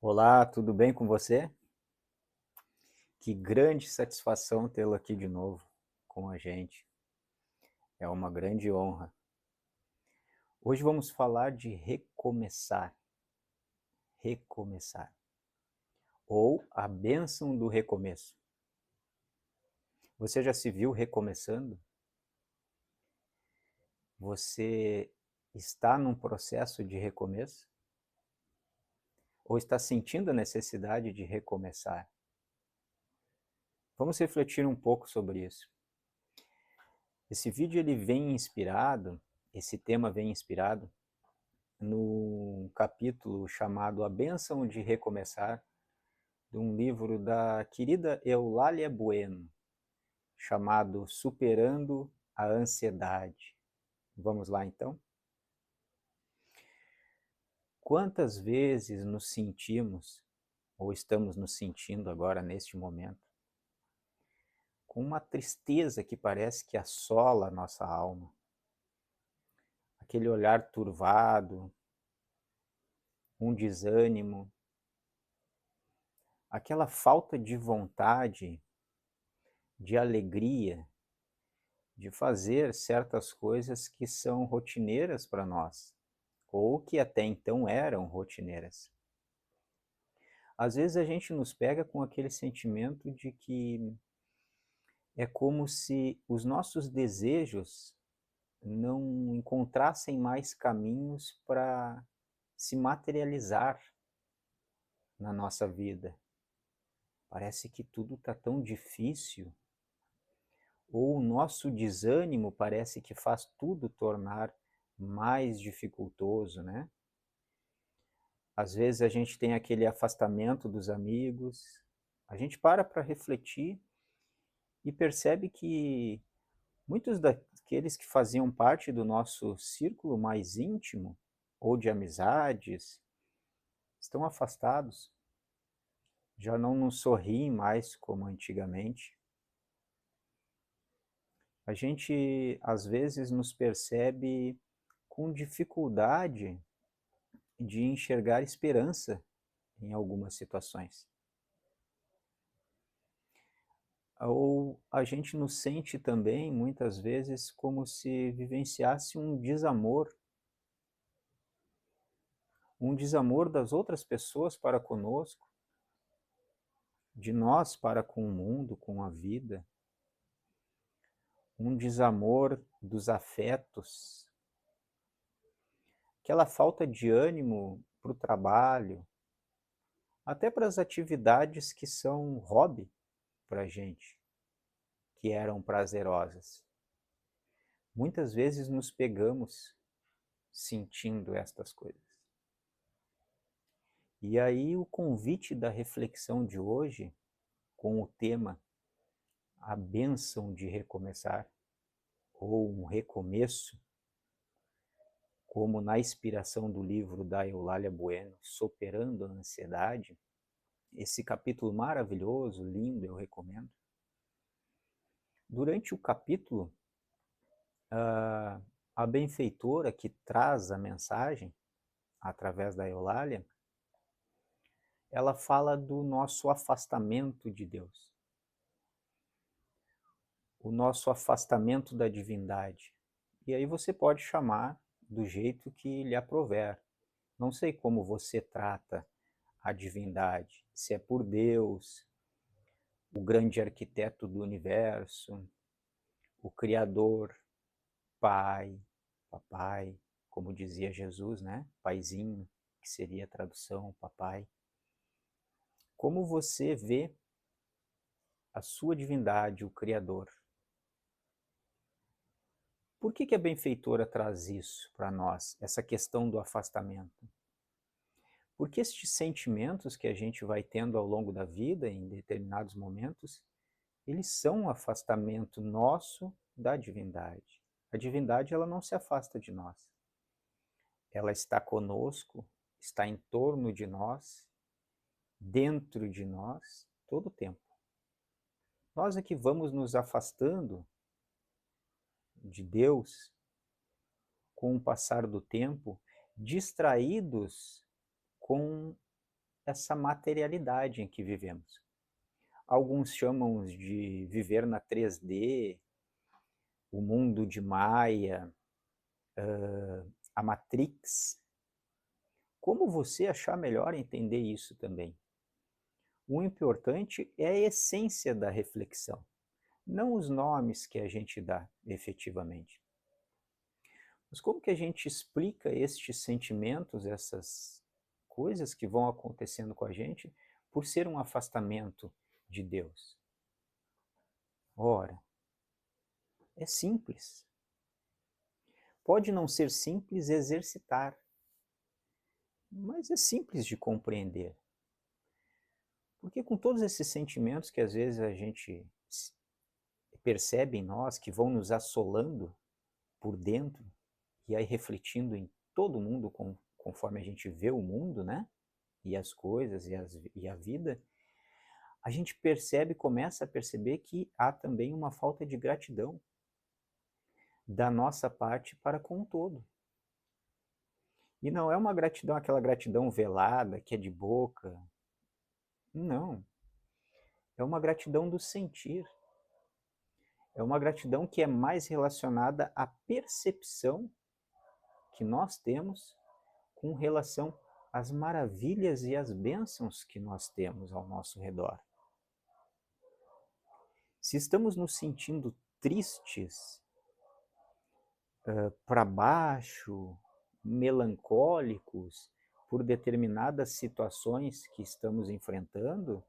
Olá, tudo bem com você? Que grande satisfação tê-lo aqui de novo com a gente. É uma grande honra. Hoje vamos falar de recomeçar, recomeçar, ou a bênção do recomeço. Você já se viu recomeçando? Você está num processo de recomeço? Ou está sentindo a necessidade de recomeçar? Vamos refletir um pouco sobre isso. Esse vídeo ele vem inspirado, esse tema vem inspirado no capítulo chamado A Bênção de Recomeçar, de um livro da querida Eulália Bueno, chamado Superando a Ansiedade. Vamos lá então? Quantas vezes nos sentimos, ou estamos nos sentindo agora neste momento, com uma tristeza que parece que assola a nossa alma, aquele olhar turvado, um desânimo, aquela falta de vontade, de alegria, de fazer certas coisas que são rotineiras para nós, ou que até então eram rotineiras. Às vezes a gente nos pega com aquele sentimento de que é como se os nossos desejos não encontrassem mais caminhos para se materializar na nossa vida. Parece que tudo está tão difícil, ou o nosso desânimo parece que faz tudo tornar mais dificultoso, né? Às vezes a gente tem aquele afastamento dos amigos, a gente para refletir e percebe que muitos daqueles que faziam parte do nosso círculo mais íntimo ou de amizades estão afastados, já não nos sorriem mais como antigamente. A gente às vezes nos percebe com dificuldade de enxergar esperança em algumas situações. Ou a gente nos sente também, muitas vezes, como se vivenciasse um desamor das outras pessoas para conosco, de nós para com o mundo, com a vida, um desamor dos afetos, aquela falta de ânimo para o trabalho, até para as atividades que são hobby para a gente, que eram prazerosas. Muitas vezes nos pegamos sentindo estas coisas. E aí o convite da reflexão de hoje, com o tema A Bênção de Recomeçar, ou um recomeço, como na inspiração do livro da Eulália Bueno, Superando a Ansiedade, esse capítulo maravilhoso, lindo, eu recomendo. Durante o capítulo, a benfeitora que traz a mensagem, através da Eulália, ela fala do nosso afastamento de Deus, o nosso afastamento da divindade. E aí você pode chamar do jeito que lhe aprouver. Não sei como você trata a divindade, se é por Deus, o grande arquiteto do universo, o Criador, Pai, Papai, como dizia Jesus, né? Paizinho, que seria a tradução, Papai. Como você vê a sua divindade, o Criador? Por que a benfeitora traz isso para nós, essa questão do afastamento? Porque estes sentimentos que a gente vai tendo ao longo da vida, em determinados momentos, eles são um afastamento nosso da divindade. A divindade ela não se afasta de nós. Ela está conosco, está em torno de nós, dentro de nós, todo o tempo. Nós é que vamos nos afastando de Deus com o passar do tempo, distraídos com essa materialidade em que vivemos. Alguns chamam de viver na 3D, o mundo de Maia, a Matrix. Como você achar melhor entender isso também? O importante é a essência da reflexão, não os nomes que a gente dá efetivamente. Mas como que a gente explica estes sentimentos, essas coisas que vão acontecendo com a gente por ser um afastamento de Deus? Ora, é simples. Pode não ser simples exercitar, mas é simples de compreender. Porque com todos esses sentimentos que às vezes a gente percebe em nós, que vão nos assolando por dentro, e aí refletindo em todo mundo conforme a gente vê o mundo, né? E as coisas e a vida, a gente percebe, começa a perceber que há também uma falta de gratidão da nossa parte para com o todo. E não é uma gratidão, aquela gratidão velada, que é de boca. Não. É uma gratidão do sentir. É uma gratidão que é mais relacionada à percepção que nós temos com relação às maravilhas e às bênçãos que nós temos ao nosso redor. Se estamos nos sentindo tristes, para baixo, melancólicos por determinadas situações que estamos enfrentando,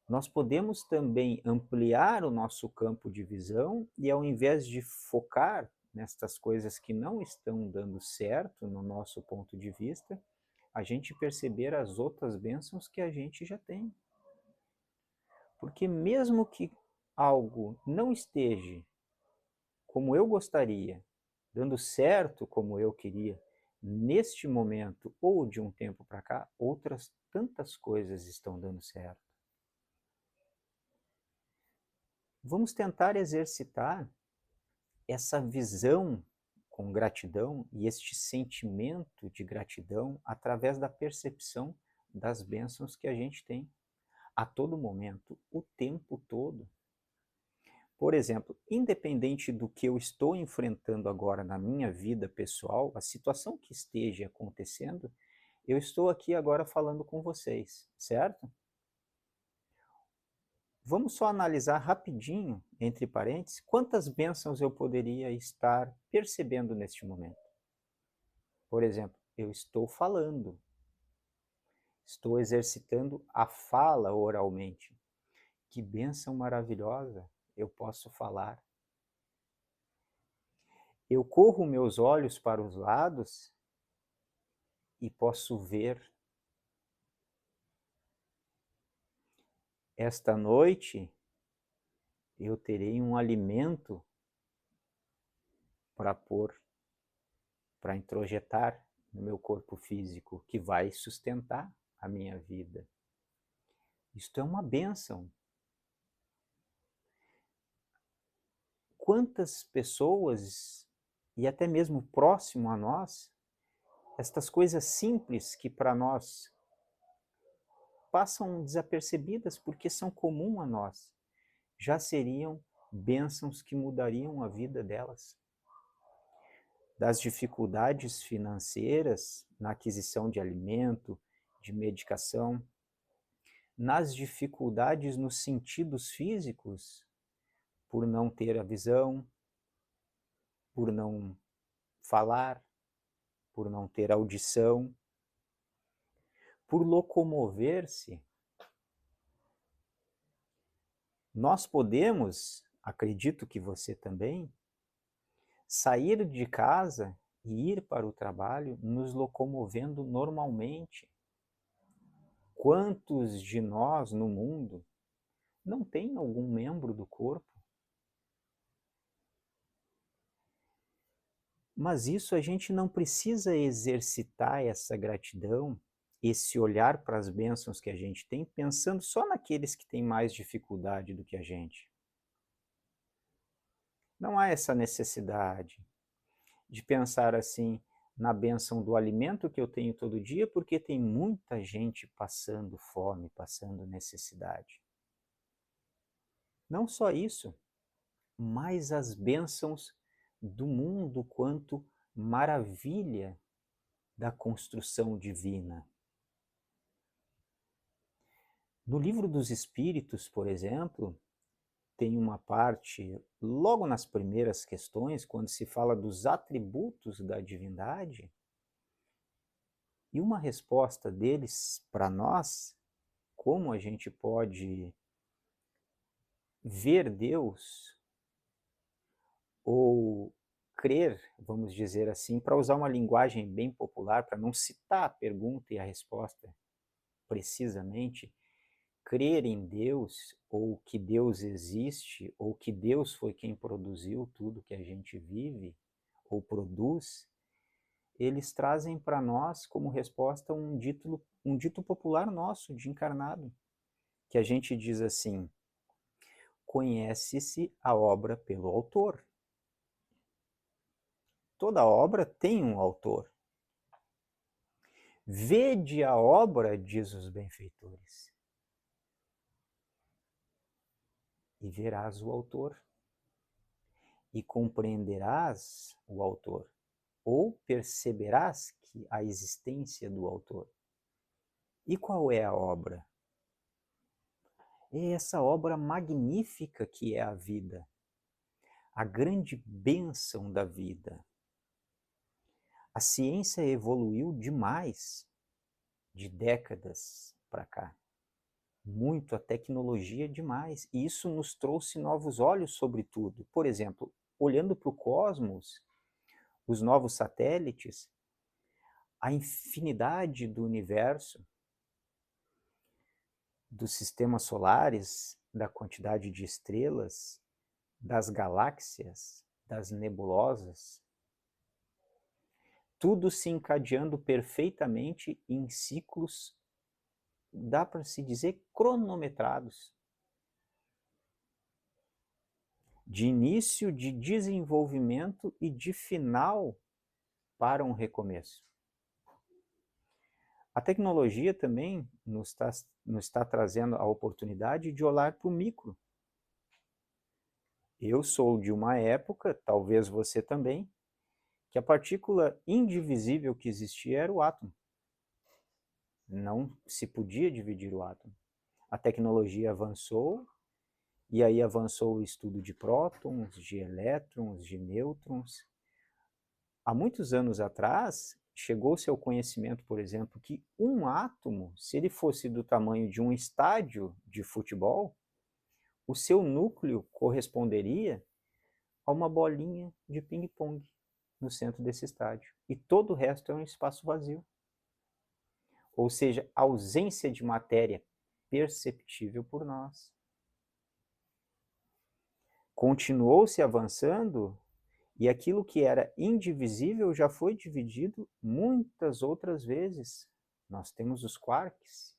nós podemos também ampliar o nosso campo de visão e, ao invés de focar nestas coisas que não estão dando certo no nosso ponto de vista, a gente perceber as outras bênçãos que a gente já tem. Porque mesmo que algo não esteja como eu gostaria, dando certo como eu queria, neste momento ou de um tempo para cá, outras tantas coisas estão dando certo. Vamos tentar exercitar essa visão com gratidão e este sentimento de gratidão através da percepção das bênçãos que a gente tem a todo momento, o tempo todo. Por exemplo, independente do que eu estou enfrentando agora na minha vida pessoal, a situação que esteja acontecendo, eu estou aqui agora falando com vocês, certo? Vamos só analisar rapidinho, entre parênteses, quantas bênçãos eu poderia estar percebendo neste momento. Por exemplo, eu estou falando, estou exercitando a fala oralmente. Que bênção maravilhosa eu posso falar. Eu corro meus olhos para os lados e posso ver. Esta noite eu terei um alimento para pôr, para introjetar no meu corpo físico, que vai sustentar a minha vida. Isto é uma bênção. Quantas pessoas, e até mesmo próximo a nós, estas coisas simples que para nós passam desapercebidas porque são comum a nós, já seriam bênçãos que mudariam a vida delas. Das dificuldades financeiras na aquisição de alimento, de medicação, nas dificuldades nos sentidos físicos, por não ter a visão, por não falar, por não ter audição, por locomover-se. Nós podemos, acredito que você também, sair de casa e ir para o trabalho nos locomovendo normalmente. Quantos de nós no mundo não tem algum membro do corpo? Mas isso a gente não precisa exercitar essa gratidão, esse olhar para as bênçãos que a gente tem, pensando só naqueles que têm mais dificuldade do que a gente. Não há essa necessidade de pensar assim, na bênção do alimento que eu tenho todo dia, porque tem muita gente passando fome, passando necessidade. Não só isso, mas as bênçãos do mundo quanto maravilha da construção divina. No Livro dos Espíritos, por exemplo, tem uma parte, logo nas primeiras questões, quando se fala dos atributos da divindade, e uma resposta deles para nós, como a gente pode ver Deus, ou crer, vamos dizer assim, para usar uma linguagem bem popular, para não citar a pergunta e a resposta precisamente, crer em Deus, ou que Deus existe, ou que Deus foi quem produziu tudo que a gente vive, ou produz, eles trazem para nós como resposta um dito popular nosso, de encarnado, que a gente diz assim: conhece-se a obra pelo autor. Toda obra tem um autor. Vede a obra, diz os benfeitores, e verás o autor, e compreenderás o autor, ou perceberás que a existência do autor. E qual é a obra? É essa obra magnífica que é a vida, a grande bênção da vida. A ciência evoluiu demais de décadas para cá. Muito, a tecnologia demais. E isso nos trouxe novos olhos sobre tudo. Por exemplo, olhando para o cosmos, os novos satélites, a infinidade do universo, dos sistemas solares, da quantidade de estrelas, das galáxias, das nebulosas, tudo se encadeando perfeitamente em ciclos, dá para se dizer, cronometrados. De início, de desenvolvimento e de final para um recomeço. A tecnologia também nos está trazendo a oportunidade de olhar para o micro. Eu sou de uma época, talvez você também, que a partícula indivisível que existia era o átomo. Não se podia dividir o átomo. A tecnologia avançou, e aí avançou o estudo de prótons, de elétrons, de nêutrons. Há muitos anos atrás, chegou-se ao conhecimento, por exemplo, que um átomo, se ele fosse do tamanho de um estádio de futebol, o seu núcleo corresponderia a uma bolinha de ping-pong no centro desse estádio. E todo o resto é um espaço vazio. Ou seja, ausência de matéria perceptível por nós. Continuou-se avançando e aquilo que era indivisível já foi dividido muitas outras vezes. Nós temos os quarks.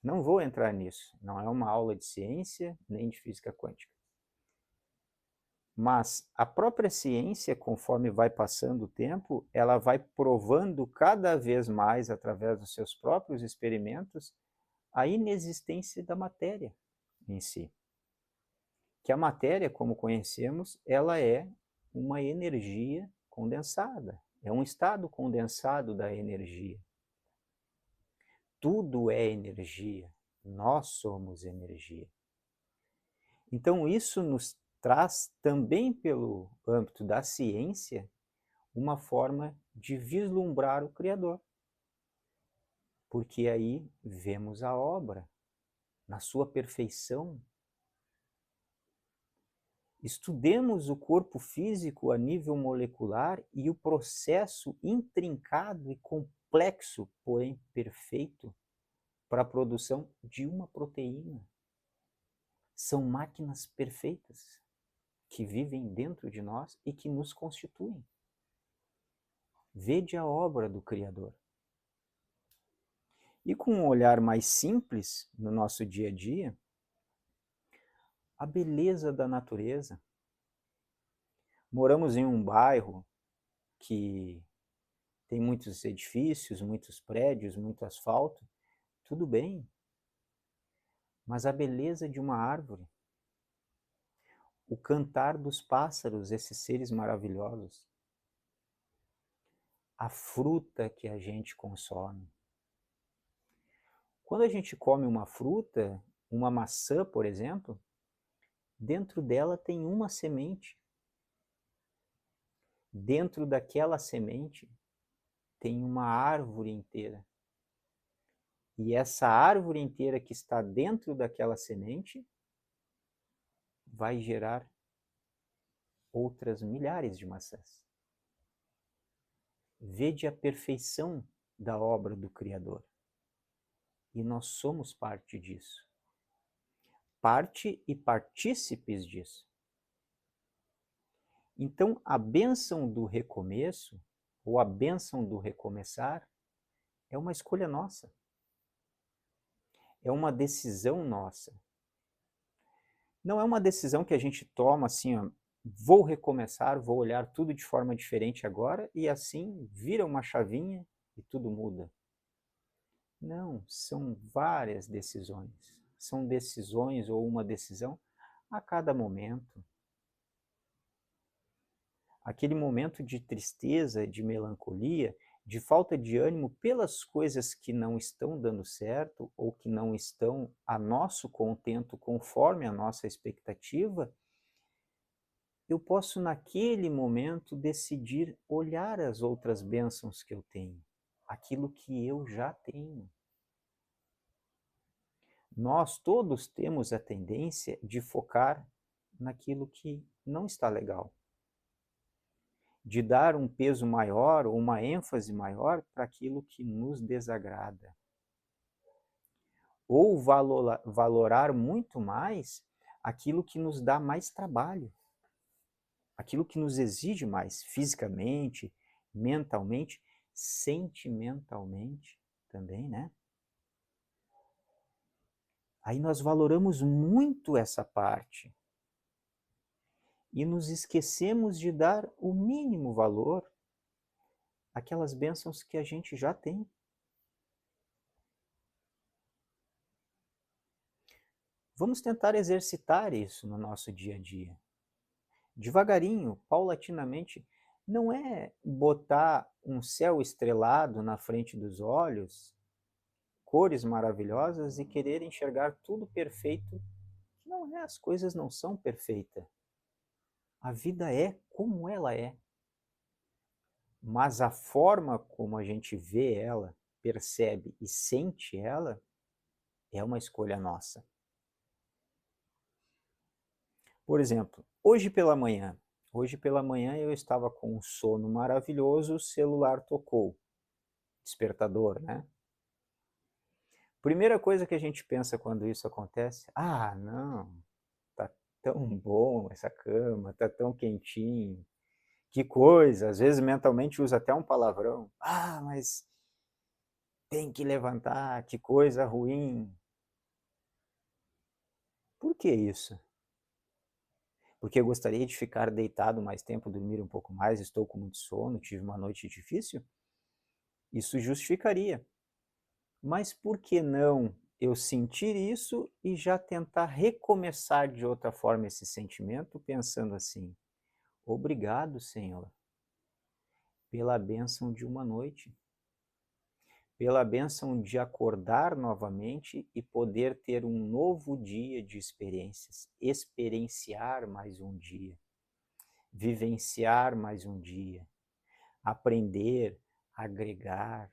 Não vou entrar nisso, não é uma aula de ciência nem de física quântica. Mas a própria ciência, conforme vai passando o tempo, ela vai provando cada vez mais, através dos seus próprios experimentos, a inexistência da matéria em si. Que a matéria, como conhecemos, ela é uma energia condensada, é um estado condensado da energia. Tudo é energia, nós somos energia. Então isso nos traz também, pelo âmbito da ciência, uma forma de vislumbrar o Criador. Porque aí vemos a obra na sua perfeição. Estudemos o corpo físico a nível molecular e o processo intrincado e complexo, porém perfeito, para a produção de uma proteína. São máquinas perfeitas que vivem dentro de nós e que nos constituem. Vede a obra do Criador. E com um olhar mais simples no nosso dia a dia, a beleza da natureza. Moramos em um bairro que tem muitos edifícios, muitos prédios, muito asfalto, tudo bem. Mas a beleza de uma árvore, o cantar dos pássaros, esses seres maravilhosos, a fruta que a gente consome. Quando a gente come uma fruta, uma maçã, por exemplo, dentro dela tem uma semente. Dentro daquela semente tem uma árvore inteira. E essa árvore inteira que está dentro daquela semente vai gerar outras milhares de maçãs. Vede a perfeição da obra do Criador. E nós somos parte disso. Parte e partícipes disso. Então, a bênção do recomeço, ou a bênção do recomeçar, é uma escolha nossa. É uma decisão nossa. Não é uma decisão que a gente toma assim, ó, vou recomeçar, vou olhar tudo de forma diferente agora, e assim vira uma chavinha e tudo muda. Não, são várias decisões. São decisões ou uma decisão a cada momento. Aquele momento de tristeza, de melancolia, de falta de ânimo pelas coisas que não estão dando certo ou que não estão a nosso contento conforme a nossa expectativa, eu posso naquele momento decidir olhar as outras bênçãos que eu tenho, aquilo que eu já tenho. Nós todos temos a tendência de focar naquilo que não está legal, de dar um peso maior ou uma ênfase maior para aquilo que nos desagrada. Ou valorar muito mais aquilo que nos dá mais trabalho, aquilo que nos exige mais fisicamente, mentalmente, sentimentalmente também, né? Aí nós valoramos muito essa parte e nos esquecemos de dar o mínimo valor àquelas bênçãos que a gente já tem. Vamos tentar exercitar isso no nosso dia a dia. Devagarinho, paulatinamente, não é botar um céu estrelado na frente dos olhos, cores maravilhosas e querer enxergar tudo perfeito. Não é, as coisas não são perfeitas. A vida é como ela é. Mas a forma como a gente vê ela, percebe e sente ela, é uma escolha nossa. Por exemplo, hoje pela manhã eu estava com um sono maravilhoso, o celular tocou. Despertador, né? Primeira coisa que a gente pensa quando isso acontece, não, tá tão bom essa cama, tá tão quentinho, que coisa, às vezes mentalmente usa até um palavrão, mas tem que levantar, que coisa ruim. Por que isso? Porque eu gostaria de ficar deitado mais tempo, dormir um pouco mais, estou com muito sono, tive uma noite difícil? Isso justificaria. Mas por que não eu sentir isso e já tentar recomeçar de outra forma esse sentimento, pensando assim: obrigado, Senhor, pela bênção de uma noite, pela bênção de acordar novamente e poder ter um novo dia de experiências, experienciar mais um dia, vivenciar mais um dia, aprender, agregar,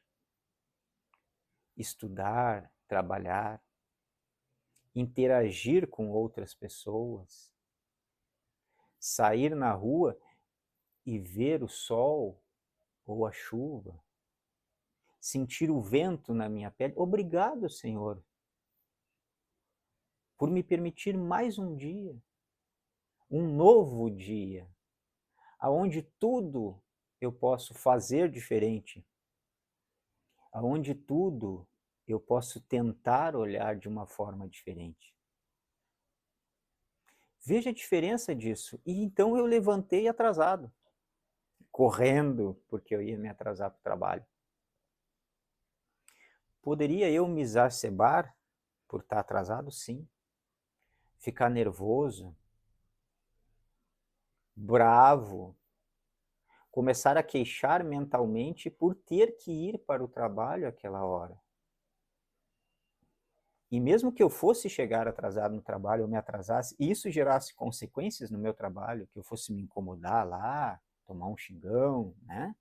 estudar, trabalhar, interagir com outras pessoas, sair na rua e ver o sol ou a chuva, sentir o vento na minha pele. Obrigado, Senhor, por me permitir mais um dia, um novo dia, aonde tudo eu posso fazer diferente, aonde tudo eu posso tentar olhar de uma forma diferente. Veja a diferença disso. E então eu levantei atrasado. correndo porque eu ia me atrasar para o trabalho. Poderia eu me exacerbar por estar atrasado? Sim. Ficar nervoso, bravo, começar a queixar mentalmente por ter que ir para o trabalho àquela hora. E mesmo que eu fosse chegar atrasado no trabalho, ou me atrasasse, e isso gerasse consequências no meu trabalho, que eu fosse me incomodar lá, tomar um xingão, né?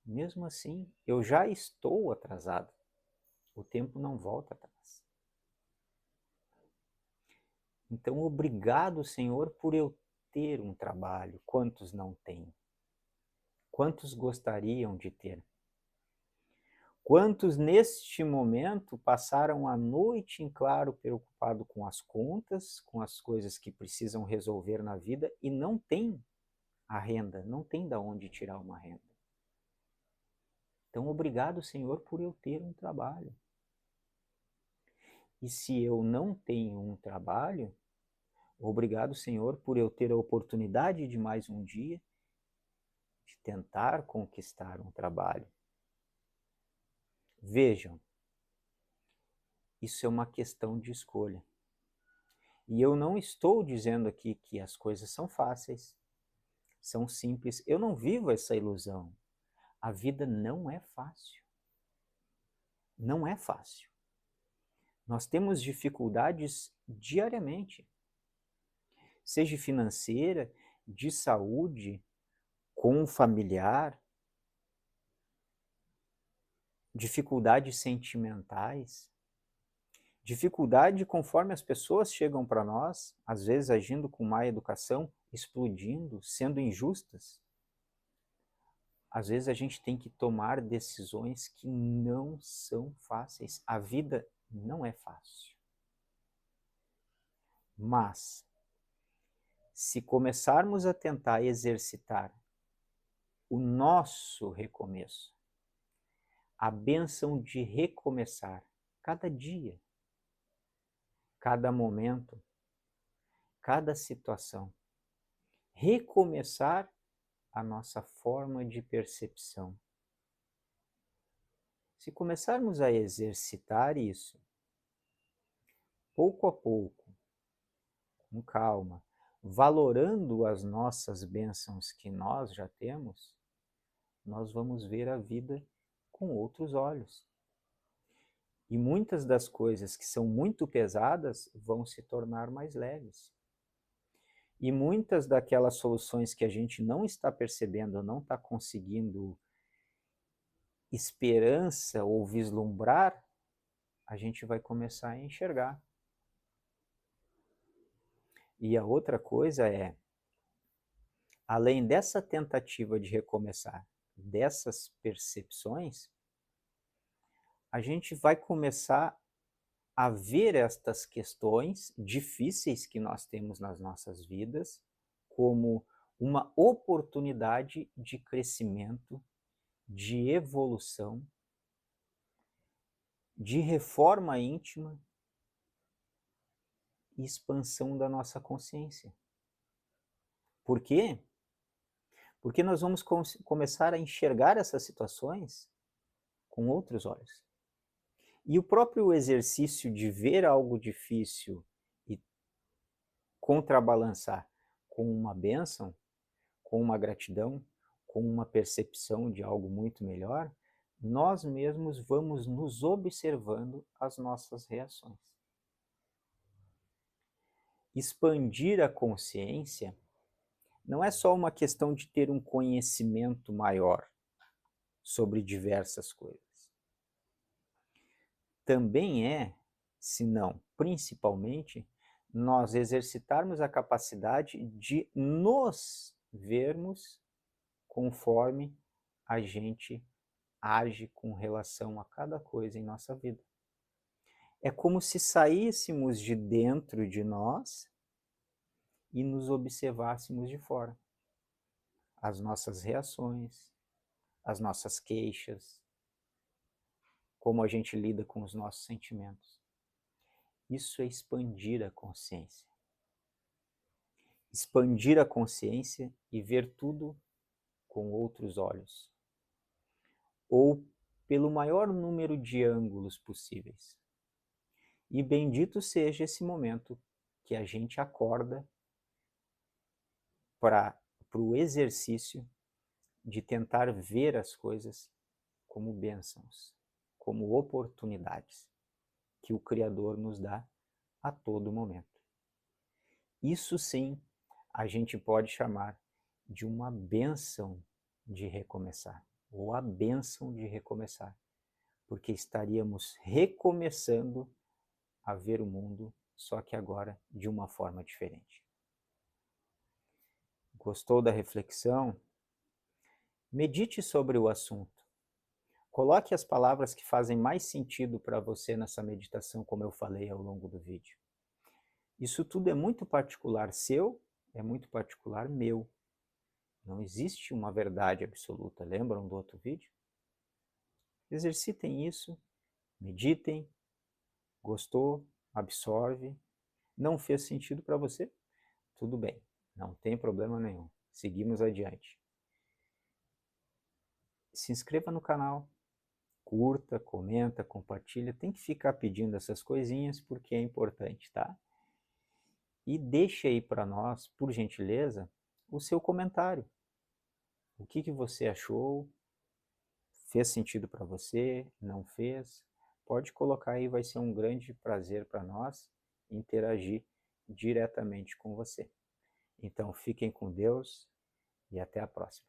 Mesmo assim, eu já estou atrasado. O tempo não volta atrás. Então, obrigado, Senhor, por eu ter um trabalho. Quantos não têm? Quantos gostariam de ter? Quantos neste momento passaram a noite em claro preocupado com as contas, com as coisas que precisam resolver na vida e não têm a renda, não tem de onde tirar uma renda. Então, obrigado, Senhor, por eu ter um trabalho. E se eu não tenho um trabalho, obrigado, Senhor, por eu ter a oportunidade de mais um dia de tentar conquistar um trabalho. Vejam, isso é uma questão de escolha. E eu não estou dizendo aqui que as coisas são fáceis, são simples. Eu não vivo essa ilusão. A vida não é fácil. Não é fácil. Nós temos dificuldades diariamente, seja financeira, de saúde, com o familiar, dificuldades sentimentais, dificuldade conforme as pessoas chegam para nós, às vezes agindo com má educação, explodindo, sendo injustas. Às vezes a gente tem que tomar decisões que não são fáceis. A vida não é fácil. Mas, se começarmos a tentar exercitar o nosso recomeço, a bênção de recomeçar cada dia, cada momento, cada situação, recomeçar a nossa forma de percepção. Se começarmos a exercitar isso, pouco a pouco, com calma, valorando as nossas bênçãos que nós já temos, nós vamos ver a vida com outros olhos. E muitas das coisas que são muito pesadas vão se tornar mais leves. E muitas daquelas soluções que a gente não está percebendo, não está conseguindo esperança ou vislumbrar, a gente vai começar a enxergar. E a outra coisa é, além dessa tentativa de recomeçar, dessas percepções, a gente vai começar a ver estas questões difíceis que nós temos nas nossas vidas como uma oportunidade de crescimento, de evolução, de reforma íntima e expansão da nossa consciência. Por quê? Porque nós vamos começar a enxergar essas situações com outros olhos. E o próprio exercício de ver algo difícil e contrabalançar com uma bênção, com uma gratidão, com uma percepção de algo muito melhor, nós mesmos vamos nos observando as nossas reações. Expandir a consciência não é só uma questão de ter um conhecimento maior sobre diversas coisas. Também é, se não principalmente, nós exercitarmos a capacidade de nos vermos conforme a gente age com relação a cada coisa em nossa vida. É como se saíssemos de dentro de nós e nos observássemos de fora. As nossas reações, as nossas queixas, como a gente lida com os nossos sentimentos. Isso é expandir a consciência. Expandir a consciência e ver tudo com outros olhos, ou pelo maior número de ângulos possíveis. E bendito seja esse momento que a gente acorda para o exercício de tentar ver as coisas como bênçãos, como oportunidades que o Criador nos dá a todo momento. Isso sim a gente pode chamar de uma bênção de recomeçar, ou a bênção de recomeçar, porque estaríamos recomeçando a ver o mundo, só que agora de uma forma diferente. Gostou da reflexão? Medite sobre o assunto. Coloque as palavras que fazem mais sentido para você nessa meditação, como eu falei ao longo do vídeo. Isso tudo é muito particular seu, é muito particular meu. Não existe uma verdade absoluta. Lembram do outro vídeo? Exercitem isso, meditem. Gostou? Absorve. Não fez sentido para você? Tudo bem, não tem problema nenhum. Seguimos adiante. Se inscreva no canal, curta, comenta, compartilha. Tem que ficar pedindo essas coisinhas porque é importante, tá? E deixe aí para nós, por gentileza, o seu comentário. O que você achou? Fez sentido para você? Não fez? Pode colocar aí, vai ser um grande prazer para nós interagir diretamente com você. Então, fiquem com Deus e até a próxima.